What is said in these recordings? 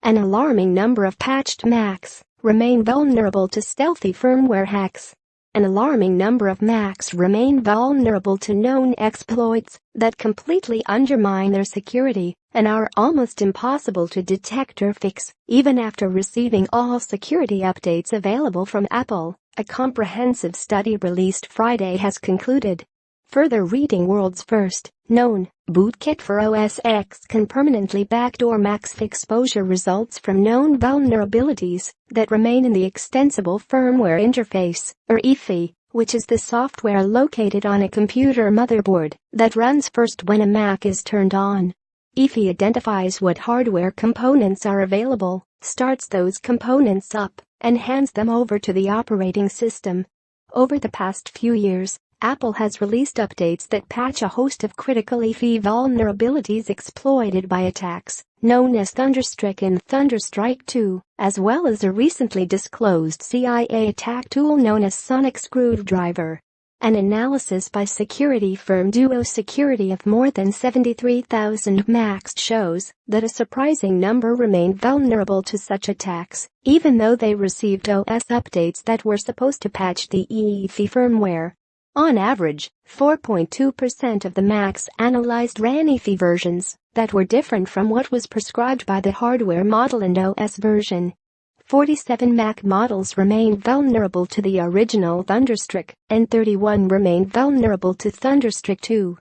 An alarming number of patched Macs remain vulnerable to stealthy firmware hacks. An alarming number of Macs remain vulnerable to known exploits that completely undermine their security and are almost impossible to detect or fix, even after receiving all security updates available from Apple, a comprehensive study released Friday has concluded. Further, ReadingWorld's first known bootkit for OS X can permanently backdoor MacsThe exposure results from known vulnerabilities that remain in the Extensible Firmware Interface, or EFI, which is the software located on a computer motherboard that runs first when a Mac is turned on. EFI identifies what hardware components are available, starts those components up, and hands them over to the operating system. Over the past few years, Apple has released updates that patch a host of critical EFI vulnerabilities exploited by attacks known as Thunderstrike and ThunderStrike 2, as well as a recently disclosed CIA attack tool known as sonic screwdriver. An analysis by security firm Duo Security of more than 73,000 Macs shows that a surprising number remain vulnerable to such attacks, even though they received OS updates that were supposed to patch the EFI firmware. On average, 4.2% of the Macs analyzed ran EFI versions that were different from what was prescribed by the hardware model and OS version. 47 Mac models remain vulnerable to the original Thunderstrike, and 31 remain vulnerable to Thunderstrike 2.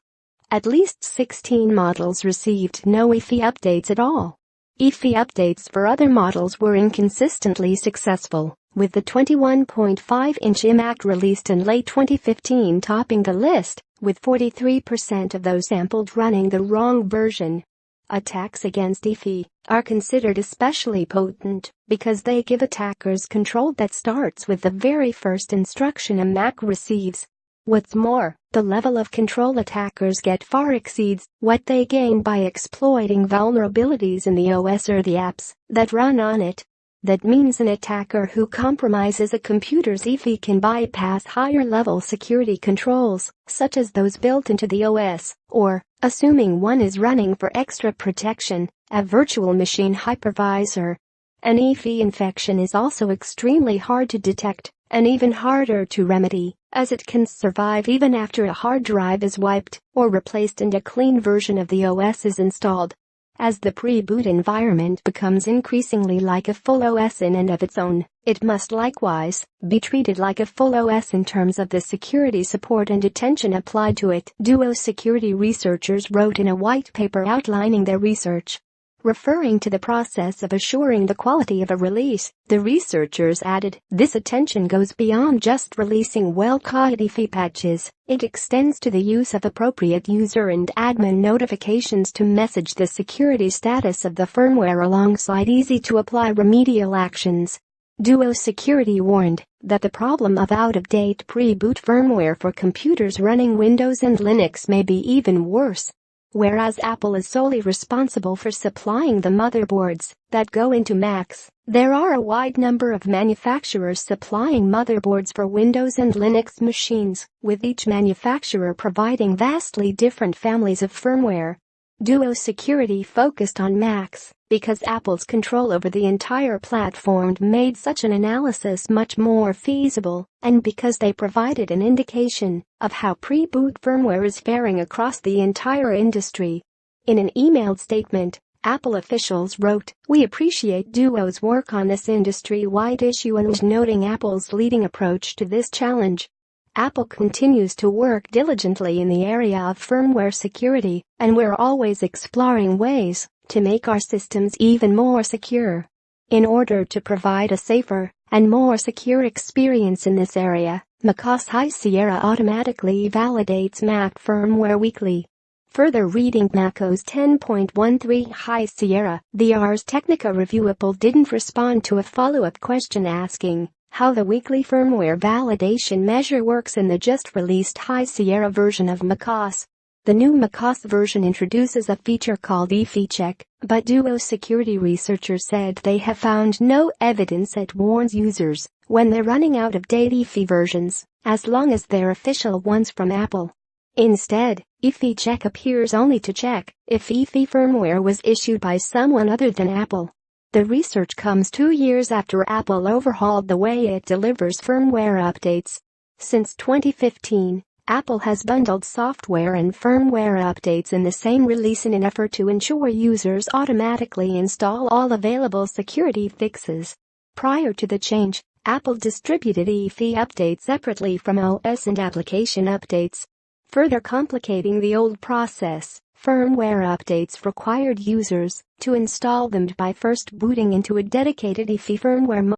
At least 16 models received no EFI updates at all. EFI updates for other models were inconsistently successful, with the 21.5-inch iMac released in late 2015 topping the list, with 43% of those sampled running the wrong version. Attacks against EFI are considered especially potent because they give attackers control that starts with the very first instruction a Mac receives. What's more, the level of control attackers get far exceeds what they gain by exploiting vulnerabilities in the OS or the apps that run on it. That means an attacker who compromises a computer's EFI can bypass higher-level security controls, such as those built into the OS, or, assuming one is running for extra protection, a virtual machine hypervisor. An EFI infection is also extremely hard to detect, and even harder to remedy, as it can survive even after a hard drive is wiped or replaced and a clean version of the OS is installed. As the pre-boot environment becomes increasingly like a full OS in and of its own, it must likewise be treated like a full OS in terms of the security support and attention applied to it, Duo security researchers wrote in a white paper outlining their research. Referring to the process of assuring the quality of a release, the researchers added, "This attention goes beyond just releasing well-coded EFI patches. It extends to the use of appropriate user and admin notifications to message the security status of the firmware alongside easy-to-apply remedial actions." Duo Security warned that the problem of out-of-date pre-boot firmware for computers running Windows and Linux may be even worse. Whereas Apple is solely responsible for supplying the motherboards that go into Macs, there are a wide number of manufacturers supplying motherboards for Windows and Linux machines, with each manufacturer providing vastly different families of firmware. Duo Security focused on Macs because Apple's control over the entire platform made such an analysis much more feasible, and because they provided an indication of how pre-boot firmware is faring across the entire industry. In an emailed statement, Apple officials wrote, "We appreciate Duo's work on this industry-wide issue and was noting Apple's leading approach to this challenge. Apple continues to work diligently in the area of firmware security, and we're always exploring ways to make our systems even more secure. In order to provide a safer and more secure experience in this area, MacsThe Sierra automatically validates Mac firmware weekly." Further reading macOS 10.13 High Sierra, the Ars Technica reviewable didn't respond to a follow-up question asking how the weekly firmware validation measure works in the just-released High Sierra version of macOS. The new macOS version introduces a feature called EFI Check, but Duo security researchers said they have found no evidence that warns users when they're running out of date EFI versions, as long as they're official ones from Apple. Instead, EFI Check appears only to check if EFI firmware was issued by someone other than Apple. The research comes 2 years after Apple overhauled the way it delivers firmware updates. Since 2015, Apple has bundled software and firmware updates in the same release in an effort to ensure users automatically install all available security fixes. Prior to the change, Apple distributed EFI updates separately from OS and application updates. Further complicating the old process, firmware updates required users to install them by first booting into a dedicated EFI firmware